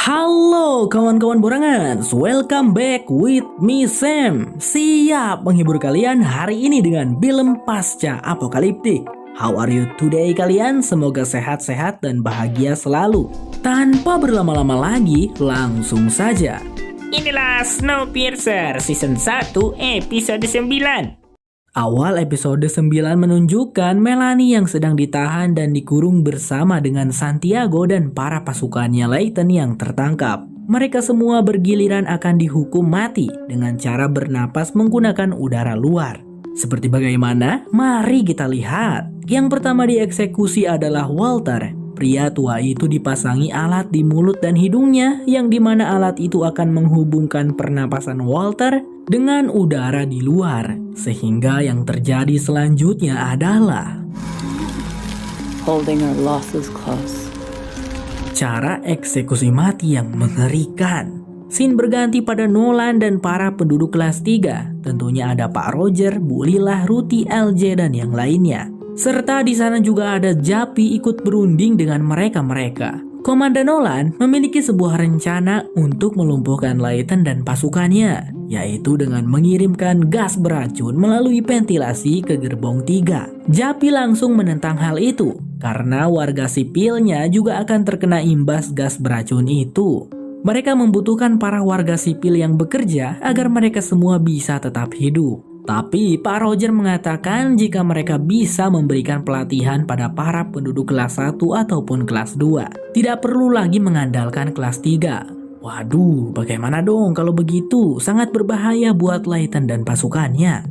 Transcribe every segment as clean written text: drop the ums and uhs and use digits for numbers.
Halo kawan-kawan borangan, welcome back with me Sam. Siap menghibur kalian hari ini dengan film pasca apokaliptik. How are you today kalian? Semoga sehat-sehat dan bahagia selalu. Tanpa berlama-lama lagi, langsung saja. Inilah Snowpiercer Season 1 episode 9. Awal episode 9 menunjukkan Melanie yang sedang ditahan dan dikurung bersama dengan Santiago dan para pasukannya Layton yang tertangkap. Mereka semua bergiliran akan dihukum mati dengan cara bernapas menggunakan udara luar. Seperti bagaimana? Mari kita lihat. Yang pertama dieksekusi adalah Walter. Pria tua itu dipasangi alat di mulut dan hidungnya, yang dimana alat itu akan menghubungkan pernapasan Walter dengan udara di luar. Sehingga yang terjadi selanjutnya adalah holding our losses close. Cara eksekusi mati yang mengerikan. Scene berganti pada Nolan dan para penduduk kelas 3. Tentunya ada Pak Roger, Bu Lila, Ruti, LJ, dan yang lainnya. Serta di sana juga ada Japi ikut berunding dengan mereka-mereka. Komandan Nolan memiliki sebuah rencana untuk melumpuhkan Layton dan pasukannya, yaitu dengan mengirimkan gas beracun melalui ventilasi ke gerbong 3. Japi langsung menentang hal itu, karena warga sipilnya juga akan terkena imbas gas beracun itu. Mereka membutuhkan para warga sipil yang bekerja agar mereka semua bisa tetap hidup. Tapi Pak Roger mengatakan jika mereka bisa memberikan pelatihan pada para penduduk kelas 1 ataupun kelas 2. Tidak perlu lagi mengandalkan kelas 3. Waduh, bagaimana dong kalau begitu? Sangat berbahaya buat Layton dan pasukannya.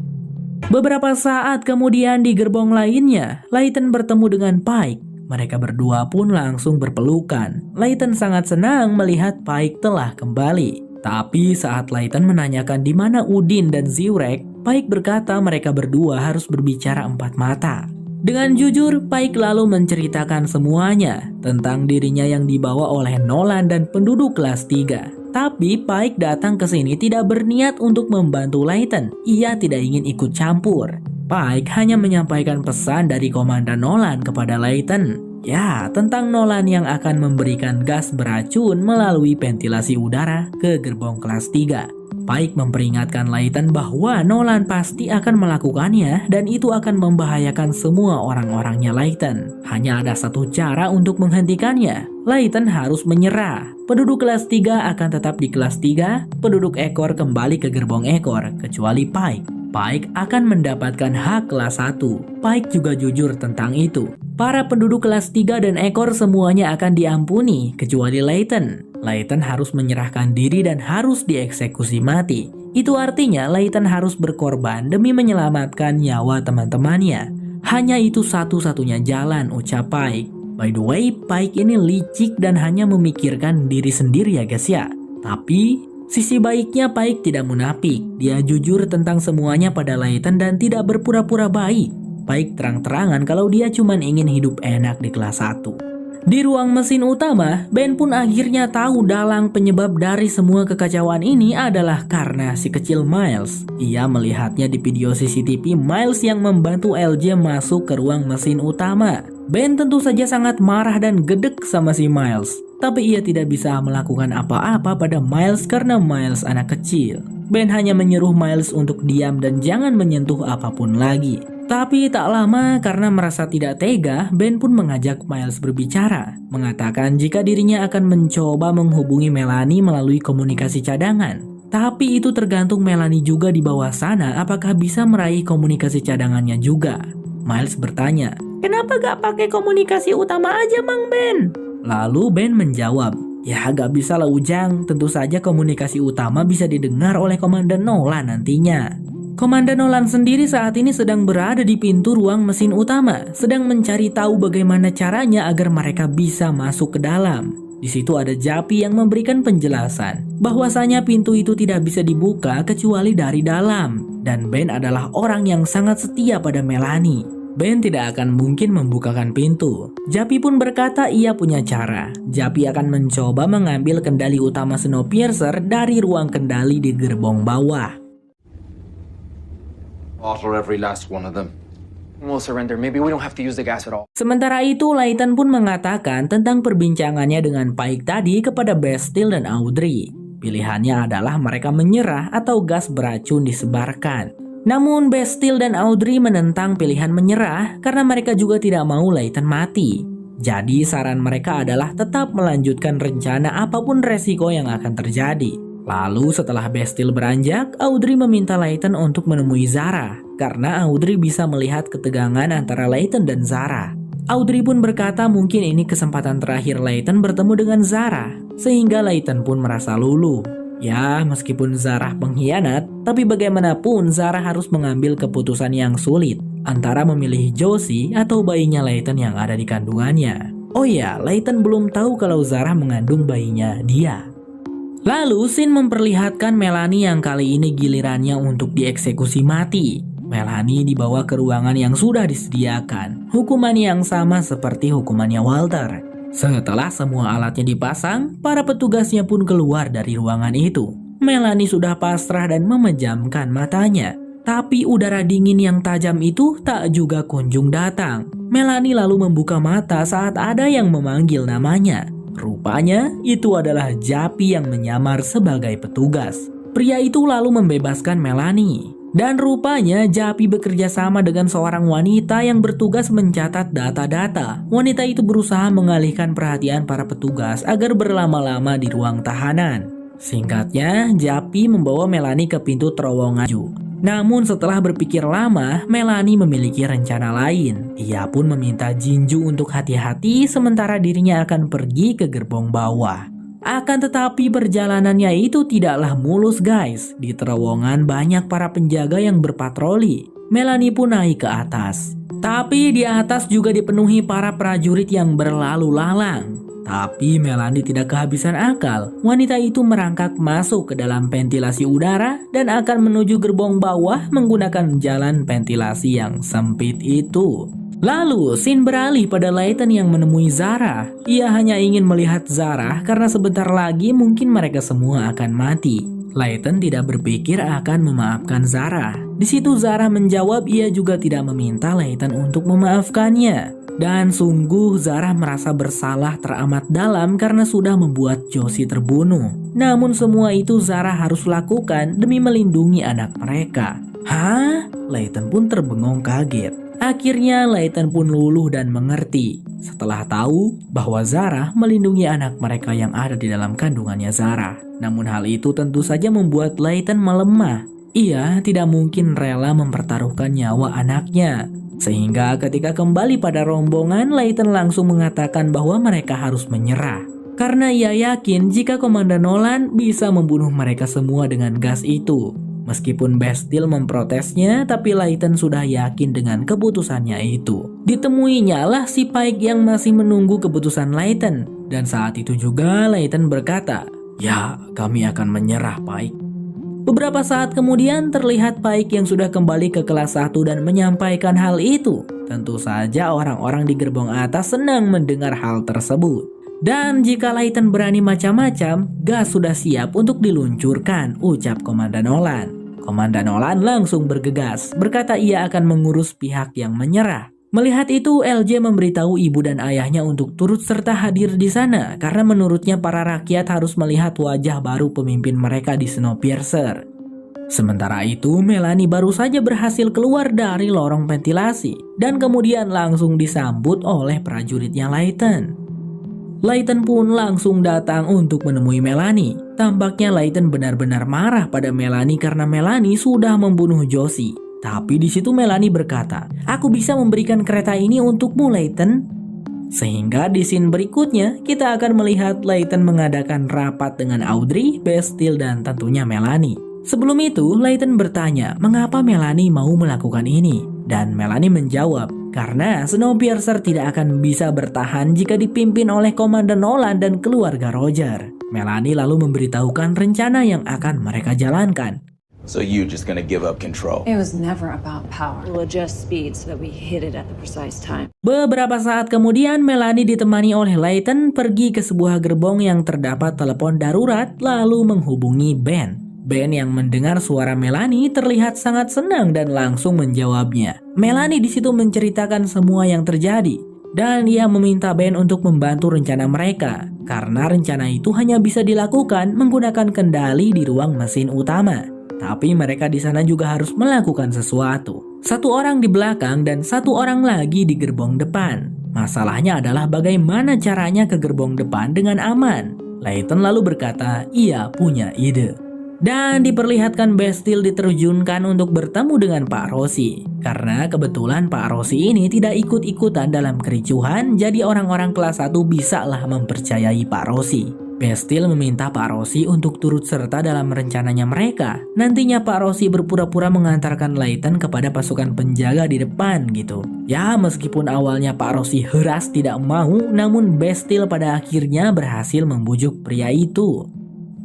Beberapa saat kemudian di gerbong lainnya, Layton bertemu dengan Pike. Mereka berdua pun langsung berpelukan. Layton sangat senang melihat Pike telah kembali. Tapi saat Layton menanyakan di mana Udin dan Ziwrek, Pike berkata mereka berdua harus berbicara empat mata. Dengan jujur, Pike lalu menceritakan semuanya tentang dirinya yang dibawa oleh Nolan dan penduduk kelas 3. Tapi Pike datang ke sini tidak berniat untuk membantu Layton. Ia tidak ingin ikut campur. Pike hanya menyampaikan pesan dari Komandan Nolan kepada Layton. Ya, tentang Nolan yang akan memberikan gas beracun melalui ventilasi udara ke gerbong kelas 3. Pike memperingatkan Layton bahwa Nolan pasti akan melakukannya dan itu akan membahayakan semua orang-orangnya Layton. Hanya ada satu cara untuk menghentikannya. Layton harus menyerah. Penduduk kelas 3 akan tetap di kelas 3, penduduk ekor kembali ke gerbong ekor, kecuali Pike. Pike akan mendapatkan hak kelas 1. Pike juga jujur tentang itu. Para penduduk kelas 3 dan ekor semuanya akan diampuni, kecuali Layton. Layton harus menyerahkan diri dan harus dieksekusi mati. Itu artinya Layton harus berkorban demi menyelamatkan nyawa teman-temannya. Hanya itu satu-satunya jalan, ucap Pike. By the way, Pike ini licik dan hanya memikirkan diri sendiri ya guys ya. Tapi sisi baiknya Pike tidak munafik. Dia jujur tentang semuanya pada Layton dan tidak berpura-pura baik. Pike terang-terangan kalau dia cuma ingin hidup enak di kelas 1. Di ruang mesin utama, Ben pun akhirnya tahu dalang penyebab dari semua kekacauan ini adalah karena si kecil Miles. Ia melihatnya di video CCTV Miles yang membantu LJ masuk ke ruang mesin utama. Ben tentu saja sangat marah dan gedek sama si Miles. Tapi ia tidak bisa melakukan apa-apa pada Miles karena Miles anak kecil. Ben hanya menyuruh Miles untuk diam dan jangan menyentuh apapun lagi. Tapi tak lama karena merasa tidak tega, Ben pun mengajak Miles berbicara. Mengatakan jika dirinya akan mencoba menghubungi Melanie melalui komunikasi cadangan. Tapi itu tergantung Melanie juga di bawah sana apakah bisa meraih komunikasi cadangannya juga. Miles bertanya, "Kenapa gak pakai komunikasi utama aja Mang Ben?" Lalu Ben menjawab, "Ya gak bisa lah Ujang, tentu saja komunikasi utama bisa didengar oleh Komandan Nolan nantinya." Komandan Nolan sendiri saat ini sedang berada di pintu ruang mesin utama, sedang mencari tahu bagaimana caranya agar mereka bisa masuk ke dalam. Di situ ada Japi yang memberikan penjelasan bahwasanya pintu itu tidak bisa dibuka kecuali dari dalam, dan Ben adalah orang yang sangat setia pada Melanie. Ben tidak akan mungkin membukakan pintu. Japi pun berkata ia punya cara. Japi akan mencoba mengambil kendali utama Snowpiercer dari ruang kendali di gerbong bawah. Slaughter every last one of them. We'll surrender. Maybe we don't have to use the gas at all. Sementara itu, Layton pun mengatakan tentang perbincangannya dengan Pike tadi kepada Bastille dan Audrey. Pilihannya adalah mereka menyerah atau gas beracun disebarkan. Namun Bastille dan Audrey menentang pilihan menyerah karena mereka juga tidak mau Layton mati. Jadi saran mereka adalah tetap melanjutkan rencana apapun resiko yang akan terjadi. Lalu setelah Bastille beranjak, Audrey meminta Layton untuk menemui Zara karena Audrey bisa melihat ketegangan antara Layton dan Zara. Audrey pun berkata mungkin ini kesempatan terakhir Layton bertemu dengan Zara, sehingga Layton pun merasa luluh. Ya, meskipun Zara pengkhianat, tapi bagaimanapun Zara harus mengambil keputusan yang sulit antara memilih Josie atau bayinya Layton yang ada di kandungannya. Oh ya, Layton belum tahu kalau Zara mengandung bayinya dia. Lalu Sin memperlihatkan Melanie yang kali ini gilirannya untuk dieksekusi mati. Melanie dibawa ke ruangan yang sudah disediakan, hukuman yang sama seperti hukumannya Walter. Setelah semua alatnya dipasang, para petugasnya pun keluar dari ruangan itu. Melanie sudah pasrah dan memejamkan matanya. Tapi udara dingin yang tajam itu tak juga kunjung datang. Melanie lalu membuka mata saat ada yang memanggil namanya. Rupanya itu adalah Jappy yang menyamar sebagai petugas. Pria itu lalu membebaskan Melanie. Dan rupanya Jappy bekerja sama dengan seorang wanita yang bertugas mencatat data-data. Wanita itu berusaha mengalihkan perhatian para petugas agar berlama-lama di ruang tahanan. Singkatnya, Jappy membawa Melanie ke pintu terowongan. Namun setelah berpikir lama, Melanie memiliki rencana lain. Ia pun meminta Jinju untuk hati-hati sementara dirinya akan pergi ke gerbong bawah. Akan tetapi perjalanannya itu tidaklah mulus guys. Di terowongan banyak para penjaga yang berpatroli. Melanie pun naik ke atas. Tapi di atas juga dipenuhi para prajurit yang berlalu lalang. Tapi Melanie tidak kehabisan akal. Wanita itu merangkak masuk ke dalam ventilasi udara dan akan menuju gerbong bawah menggunakan jalan ventilasi yang sempit itu. Lalu Sin beralih pada Layton yang menemui Zara. Ia hanya ingin melihat Zara karena sebentar lagi mungkin mereka semua akan mati. Layton tidak berpikir akan memaafkan Zara. Di situ Zara menjawab ia juga tidak meminta Layton untuk memaafkannya. Dan sungguh Zara merasa bersalah teramat dalam karena sudah membuat Josie terbunuh. Namun semua itu Zara harus lakukan demi melindungi anak mereka. Hah? Layton pun terbengong kaget. Akhirnya Layton pun luluh dan mengerti setelah tahu bahwa Zara melindungi anak mereka yang ada di dalam kandungannya Zara. Namun hal itu tentu saja membuat Layton melemah. Ia tidak mungkin rela mempertaruhkan nyawa anaknya. Sehingga ketika kembali pada rombongan, Layton langsung mengatakan bahwa mereka harus menyerah. Karena ia yakin jika Komandan Nolan bisa membunuh mereka semua dengan gas itu. Meskipun Bastille memprotesnya, tapi Layton sudah yakin dengan keputusannya itu. Ditemuinya lah si Pike yang masih menunggu keputusan Layton. Dan saat itu juga Layton berkata, "Ya, kami akan menyerah, Pike." Beberapa saat kemudian terlihat Pike yang sudah kembali ke kelas 1 dan menyampaikan hal itu. Tentu saja orang-orang di gerbong atas senang mendengar hal tersebut. Dan jika Layton berani macam-macam, gas sudah siap untuk diluncurkan, ucap Komandan Nolan. Komandan Nolan langsung bergegas, berkata ia akan mengurus pihak yang menyerah. Melihat itu, LJ memberitahu ibu dan ayahnya untuk turut serta hadir di sana karena menurutnya para rakyat harus melihat wajah baru pemimpin mereka di Snowpiercer. Sementara itu, Melanie baru saja berhasil keluar dari lorong ventilasi dan kemudian langsung disambut oleh prajuritnya Layton. Layton pun langsung datang untuk menemui Melanie. Tampaknya Layton benar-benar marah pada Melanie karena Melanie sudah membunuh Josie. Tapi di situ Melanie berkata, "Aku bisa memberikan kereta ini untukmu, Layton." Sehingga di scene berikutnya kita akan melihat Layton mengadakan rapat dengan Audrey, Bastille, dan tentunya Melanie. Sebelum itu, Layton bertanya mengapa Melanie mau melakukan ini. Dan Melanie menjawab, karena Snowpiercer tidak akan bisa bertahan jika dipimpin oleh Komandan Nolan dan keluarga Roger. Melanie lalu memberitahukan rencana yang akan mereka jalankan. So you just gonna give up control? It was never about power. We'll adjust speed so that we hit it at the precise time. Beberapa saat kemudian, Melanie ditemani oleh Layton pergi ke sebuah gerbong yang terdapat telepon darurat lalu menghubungi Ben. Ben yang mendengar suara Melanie terlihat sangat senang dan langsung menjawabnya. Melanie di situ menceritakan semua yang terjadi dan ia meminta Ben untuk membantu rencana mereka karena rencana itu hanya bisa dilakukan menggunakan kendali di ruang mesin utama. Tapi mereka di sana juga harus melakukan sesuatu. Satu orang di belakang dan satu orang lagi di gerbong depan. Masalahnya adalah bagaimana caranya ke gerbong depan dengan aman. Layton lalu berkata ia punya ide. Dan diperlihatkan Bastille diterjunkan untuk bertemu dengan Pak Rossi. Karena kebetulan Pak Rossi ini tidak ikut-ikutan dalam kericuhan, jadi orang-orang kelas 1 bisalah mempercayai Pak Rossi. Bastille meminta Pak Rossi untuk turut serta dalam rencananya mereka. Nantinya Pak Rossi berpura-pura mengantarkan Layton kepada pasukan penjaga di depan gitu. Ya meskipun awalnya Pak Rossi heras tidak mau, namun Bastille pada akhirnya berhasil membujuk pria itu.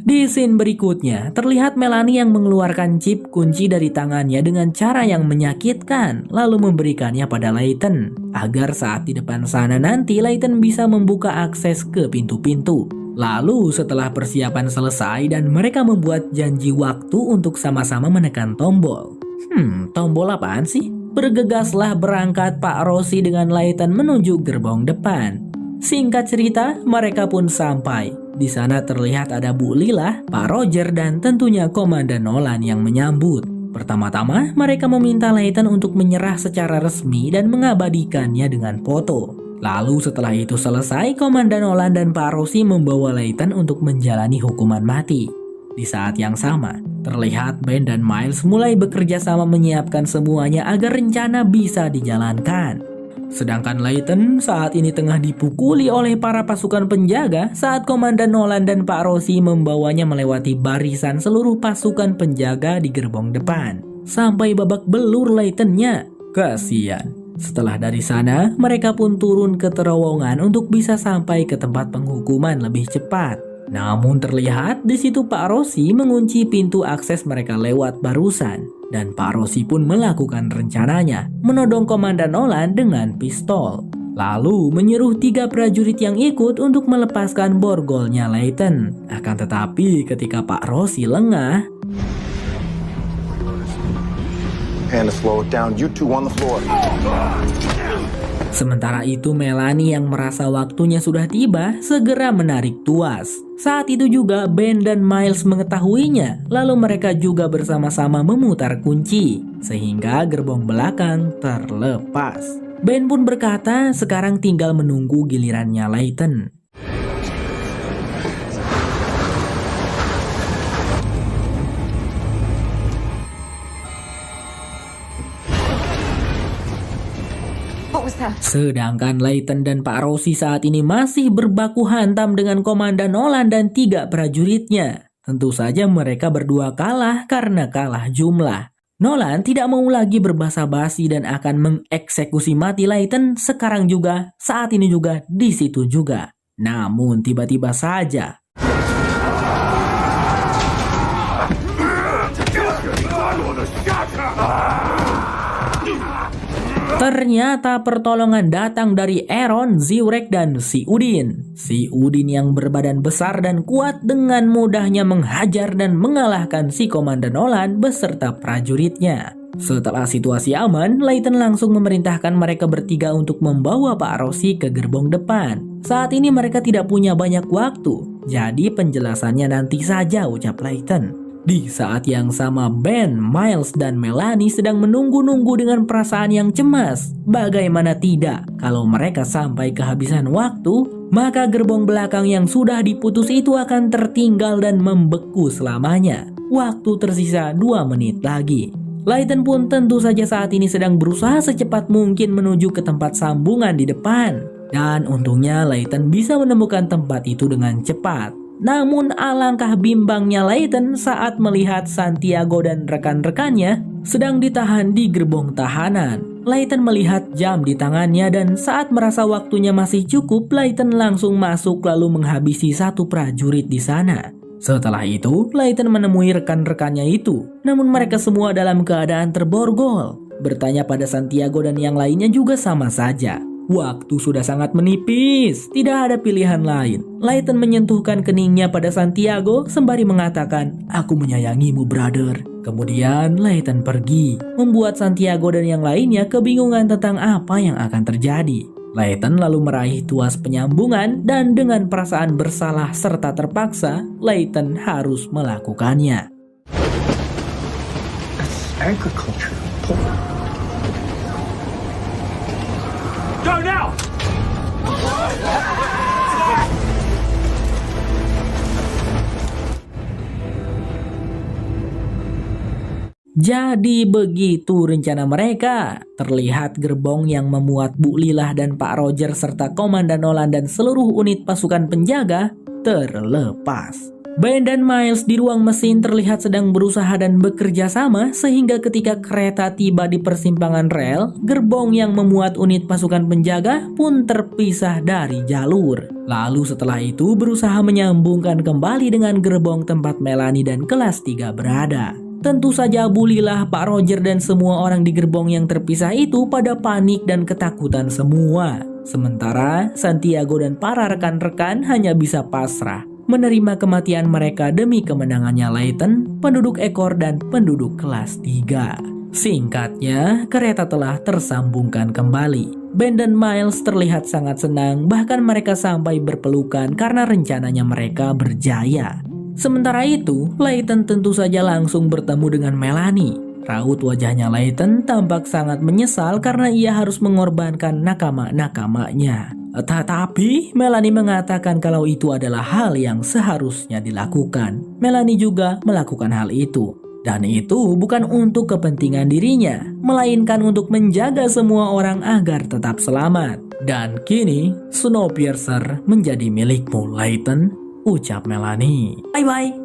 Di scene berikutnya, terlihat Melanie yang mengeluarkan chip kunci dari tangannya dengan cara yang menyakitkan, lalu memberikannya pada Layton, agar saat di depan sana nanti Layton bisa membuka akses ke pintu-pintu. Lalu setelah persiapan selesai dan mereka membuat janji waktu untuk sama-sama menekan tombol. Tombol apaan sih? Bergegaslah berangkat Pak Rossi dengan Layton menuju gerbong depan. Singkat cerita, mereka pun sampai. Di sana terlihat ada Bu Lila, Pak Roger, dan tentunya Komandan Nolan yang menyambut. Pertama-tama, mereka meminta Layton untuk menyerah secara resmi dan mengabadikannya dengan foto. Lalu setelah itu selesai, Komandan Nolan dan Pak Rossi membawa Layton untuk menjalani hukuman mati. Di saat yang sama, terlihat Ben dan Miles mulai bekerja sama menyiapkan semuanya agar rencana bisa dijalankan. Sedangkan Layton saat ini tengah dipukuli oleh para pasukan penjaga saat Komandan Nolan dan Pak Rossi membawanya melewati barisan seluruh pasukan penjaga di gerbong depan. Sampai babak belur Laytonnya. Kasian. Setelah dari sana, mereka pun turun ke terowongan untuk bisa sampai ke tempat penghukuman lebih cepat. Namun terlihat di situ Pak Rossi mengunci pintu akses mereka lewat barusan. Dan Pak Rossi pun melakukan rencananya, menodong Komandan Nolan dengan pistol. Lalu menyuruh 3 prajurit yang ikut untuk melepaskan borgolnya Layton. Akan tetapi ketika Pak Rossi lengah, And to slow it down, you two on the floor. sementara itu Melanie yang merasa waktunya sudah tiba segera menarik tuas. Saat itu juga Ben dan Miles mengetahuinya, lalu mereka juga bersama-sama memutar kunci, sehingga gerbong belakang terlepas. Ben pun berkata sekarang tinggal menunggu gilirannya Layton. Sedangkan Layton dan Pak Rossi saat ini masih berbaku hantam dengan Komandan Nolan dan 3 prajuritnya. Tentu saja mereka berdua kalah karena kalah jumlah. Nolan tidak mau lagi berbasa-basi dan akan mengeksekusi mati Layton sekarang juga, saat ini juga, di situ juga. Namun tiba-tiba saja ternyata pertolongan datang dari Aaron, Zurek, dan si Udin. Si Udin yang berbadan besar dan kuat dengan mudahnya menghajar dan mengalahkan si Komandan Nolan beserta prajuritnya. Setelah situasi aman, Layton langsung memerintahkan mereka bertiga untuk membawa Pak Rossi ke gerbong depan. Saat ini mereka tidak punya banyak waktu, jadi penjelasannya nanti saja, ucap Layton. Di saat yang sama Ben, Miles, dan Melanie sedang menunggu-nunggu dengan perasaan yang cemas. Bagaimana tidak, kalau mereka sampai kehabisan waktu, maka gerbong belakang yang sudah diputus itu akan tertinggal dan membeku selamanya. Waktu tersisa 2 menit lagi. Layton pun tentu saja saat ini sedang berusaha secepat mungkin menuju ke tempat sambungan di depan. Dan untungnya Layton bisa menemukan tempat itu dengan cepat. Namun alangkah bimbangnya Layton saat melihat Santiago dan rekan-rekannya sedang ditahan di gerbong tahanan. Layton melihat jam di tangannya dan saat merasa waktunya masih cukup, Layton langsung masuk lalu menghabisi 1 prajurit di sana. Setelah itu, Layton menemui rekan-rekannya itu, namun mereka semua dalam keadaan terborgol. Bertanya pada Santiago dan yang lainnya juga sama saja. Waktu sudah sangat menipis, tidak ada pilihan lain. Layton menyentuhkan keningnya pada Santiago sembari mengatakan, "Aku menyayangimu, brother." Kemudian Layton pergi, membuat Santiago dan yang lainnya kebingungan tentang apa yang akan terjadi. Layton lalu meraih tuas penyambungan dan dengan perasaan bersalah serta terpaksa, Layton harus melakukannya. Agriculture. Go now! Jadi begitu rencana mereka. Terlihat gerbong yang memuat Bu Lilah dan Pak Roger serta Komandan Nolan dan seluruh unit pasukan penjaga terlepas. Ben dan Miles di ruang mesin terlihat sedang berusaha dan bekerja sama sehingga ketika kereta tiba di persimpangan rel, gerbong yang memuat unit pasukan penjaga pun terpisah dari jalur. Lalu setelah itu berusaha menyambungkan kembali dengan gerbong tempat Melanie dan kelas 3 berada. Tentu saja Bu Lilah, Pak Roger dan semua orang di gerbong yang terpisah itu pada panik dan ketakutan semua. Sementara Santiago dan para rekan-rekan hanya bisa pasrah, menerima kematian mereka demi kemenangannya Layton, penduduk ekor dan penduduk kelas 3. Singkatnya, kereta telah tersambungkan kembali. Ben dan Miles terlihat sangat senang, bahkan mereka sampai berpelukan karena rencananya mereka berjaya. Sementara itu, Layton tentu saja langsung bertemu dengan Melanie. Raut wajahnya Layton tampak sangat menyesal karena ia harus mengorbankan nakama-nakamanya. Tetapi Melanie mengatakan kalau itu adalah hal yang seharusnya dilakukan. Melanie juga melakukan hal itu. Dan itu bukan untuk kepentingan dirinya, melainkan untuk menjaga semua orang agar tetap selamat. Dan kini, Snowpiercer menjadi milikmu, Layton, ucap Melanie. Bye-bye.